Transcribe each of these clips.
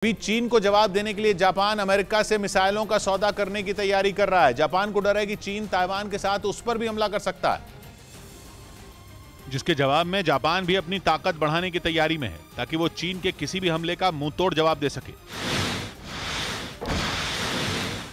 अभी चीन को जवाब देने के लिए जापान अमेरिका से मिसाइलों का सौदा करने की तैयारी कर रहा है। जापान को डर है कि चीन ताइवान के साथ उस पर भी हमला कर सकता है, जिसके जवाब में जापान भी अपनी ताकत बढ़ाने की तैयारी में है ताकि वो चीन के किसी भी हमले का मुंहतोड़ जवाब दे सके।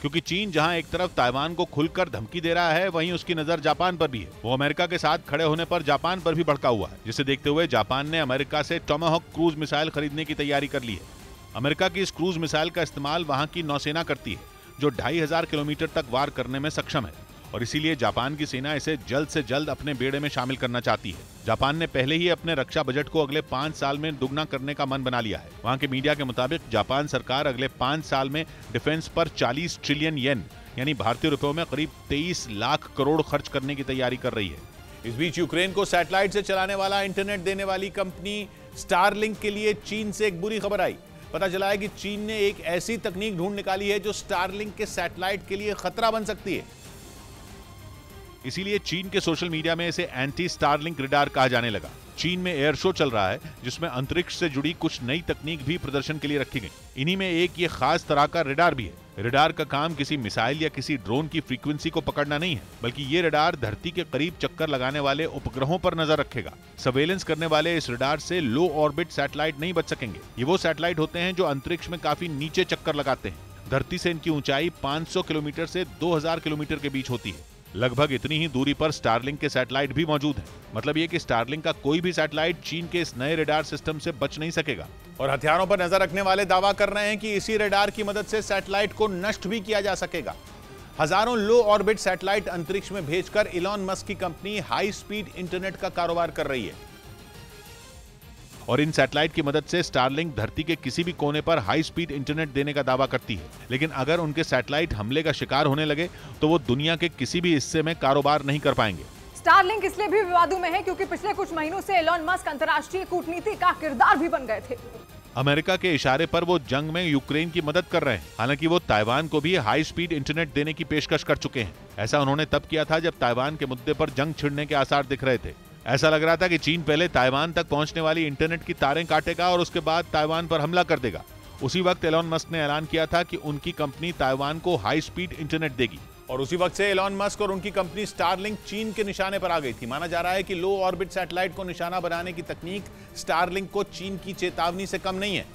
क्योंकि चीन जहां एक तरफ ताइवान को खुलकर धमकी दे रहा है, वहीं उसकी नजर जापान पर भी है। वो अमेरिका के साथ खड़े होने पर जापान पर भी भड़का हुआ है, जिसे देखते हुए जापान ने अमेरिका से टोमाहॉक क्रूज मिसाइल खरीदने की तैयारी कर ली है। अमेरिका की इस क्रूज मिसाइल का इस्तेमाल वहां की नौसेना करती है, जो 2500 किलोमीटर तक वार करने में सक्षम है, और इसीलिए जापान की सेना इसे जल्द से जल्द अपने बेड़े में शामिल करना चाहती है। जापान ने पहले ही अपने रक्षा बजट को अगले 5 साल में दुगना करने का मन बना लिया है। वहां के मीडिया के मुताबिक जापान सरकार अगले 5 साल में डिफेंस पर 40 ट्रिलियन येन यानी भारतीय रुपयों में करीब 23 लाख करोड़ खर्च करने की तैयारी कर रही है। इस बीच यूक्रेन को सैटेलाइट से चलाने वाला इंटरनेट देने वाली कंपनी स्टारलिंक के लिए चीन से एक बुरी खबर आई। पता चला है कि चीन ने एक ऐसी तकनीक ढूंढ निकाली है जो स्टारलिंक के सैटेलाइट के लिए खतरा बन सकती है। इसीलिए चीन के सोशल मीडिया में इसे एंटी स्टारलिंक रडार कहा जाने लगा। चीन में एयर शो चल रहा है, जिसमें अंतरिक्ष से जुड़ी कुछ नई तकनीक भी प्रदर्शन के लिए रखी गई। इन्हीं में एक ये खास तरह का रडार भी है। रडार का काम किसी मिसाइल या किसी ड्रोन की फ्रीक्वेंसी को पकड़ना नहीं है, बल्कि ये रडार धरती के करीब चक्कर लगाने वाले उपग्रहों पर नजर रखेगा। सर्वेलेंस करने वाले इस रडार से लो ऑर्बिट सैटेलाइट नहीं बच सकेंगे। ये वो सैटेलाइट होते हैं जो अंतरिक्ष में काफी नीचे चक्कर लगाते हैं। धरती से इनकी ऊंचाई 500 किलोमीटर से 2000 किलोमीटर के बीच होती है। लगभग इतनी ही दूरी पर स्टारलिंक के सैटेलाइट भी मौजूद हैं। मतलब ये कि स्टारलिंक का कोई भी सैटेलाइट चीन के इस नए रडार सिस्टम से बच नहीं सकेगा। और हथियारों पर नजर रखने वाले दावा कर रहे हैं कि इसी रडार की मदद से सैटेलाइट को नष्ट भी किया जा सकेगा। हजारों लो ऑर्बिट सैटेलाइट अंतरिक्ष में भेजकर इलॉन मस्क की कंपनी हाई स्पीड इंटरनेट का कारोबार कर रही है। और इन सैटेलाइट की मदद से स्टारलिंक धरती के किसी भी कोने पर हाई स्पीड इंटरनेट देने का दावा करती है। लेकिन अगर उनके सैटेलाइट हमले का शिकार होने लगे तो वो दुनिया के किसी भी हिस्से में कारोबार नहीं कर पाएंगे। स्टारलिंक इसलिए भी विवादों में है क्योंकि पिछले कुछ महीनों से एलॉन मस्क अंतर्राष्ट्रीय कूटनीति का किरदार भी बन गए थे। अमेरिका के इशारे पर वो जंग में यूक्रेन की मदद कर रहे हैं। हालांकि वो ताइवान को भी हाई स्पीड इंटरनेट देने की पेशकश कर चुके हैं। ऐसा उन्होंने तब किया था जब ताइवान के मुद्दे पर जंग छिड़ने के आसार दिख रहे थे। ऐसा लग रहा था कि चीन पहले ताइवान तक पहुंचने वाली इंटरनेट की तारें काटेगा और उसके बाद ताइवान पर हमला कर देगा। उसी वक्त एलॉन मस्क ने ऐलान किया था कि उनकी कंपनी ताइवान को हाई स्पीड इंटरनेट देगी। और उसी वक्त से एलॉन मस्क और उनकी कंपनी स्टारलिंक चीन के निशाने पर आ गई थी। माना जा रहा है कि लो ऑर्बिट सैटेलाइट को निशाना बनाने की तकनीक स्टारलिंक को चीन की चेतावनी से कम नहीं है,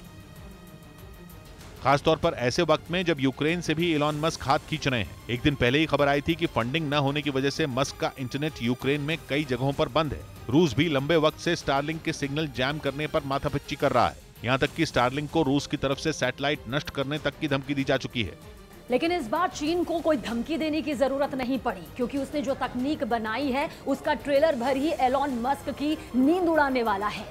खासतौर पर ऐसे वक्त में जब यूक्रेन से भी एलॉन मस्क हाथ खींच रहे हैं। एक दिन पहले ही खबर आई थी कि फंडिंग न होने की वजह से मस्क का इंटरनेट यूक्रेन में कई जगहों पर बंद है। रूस भी लंबे वक्त से स्टारलिंक के सिग्नल जैम करने पर माथापच्ची कर रहा है। यहाँ तक कि स्टारलिंक को रूस की तरफ से सैटेलाइट नष्ट करने तक की धमकी दी जा चुकी है। लेकिन इस बार चीन को कोई धमकी देने की जरूरत नहीं पड़ी, क्योंकि उसने जो तकनीक बनाई है उसका ट्रेलर भर ही एलॉन मस्क की नींद उड़ाने वाला है।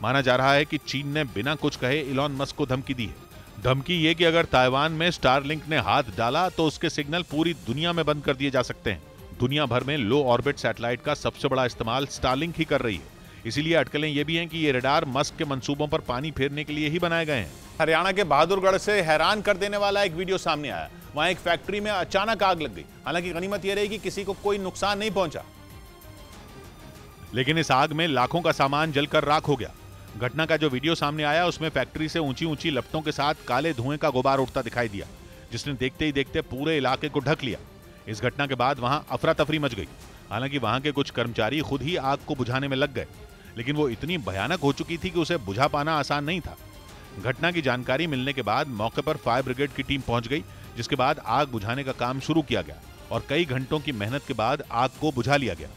माना जा रहा है कि चीन ने बिना कुछ कहे एलॉन मस्क को धमकी दी है। धमकी ये कि अगर ताइवान में स्टारलिंक ने हाथ डाला तो उसके सिग्नल पूरी दुनिया में बंद कर दिए जा सकते हैं। दुनिया भर में लो ऑर्बिट सैटेलाइट का सबसे बड़ा इस्तेमाल स्टारलिंक ही कर रही है। इसीलिए अटकलें ये भी हैं कि ये रडार मस्क के मंसूबों पर पानी फेरने के लिए ही बनाए गए हैं। हरियाणा के बहादुरगढ़ से हैरान कर देने वाला एक वीडियो सामने आया। वहां एक फैक्ट्री में अचानक आग लग गई। हालांकि गनीमत यह रही कि किसी को कोई नुकसान नहीं पहुंचा, लेकिन इस आग में लाखों का सामान जलकर राख हो गया। घटना का जो वीडियो सामने आया उसमें फैक्ट्री से ऊंची ऊंची लपटों के साथ काले धुएं का गुबार उठता दिखाई दिया, जिसने देखते ही देखते पूरे इलाके को ढक लिया। इस घटना के बाद वहां अफरा तफरी मच गई। हालांकि वहां के कुछ कर्मचारी खुद ही आग को बुझाने में लग गए, लेकिन वो इतनी भयानक हो चुकी थी कि उसे बुझा पाना आसान नहीं था। घटना की जानकारी मिलने के बाद मौके पर फायर ब्रिगेड की टीम पहुंच गई, जिसके बाद आग बुझाने का काम शुरू किया गया और कई घंटों की मेहनत के बाद आग को बुझा लिया गया।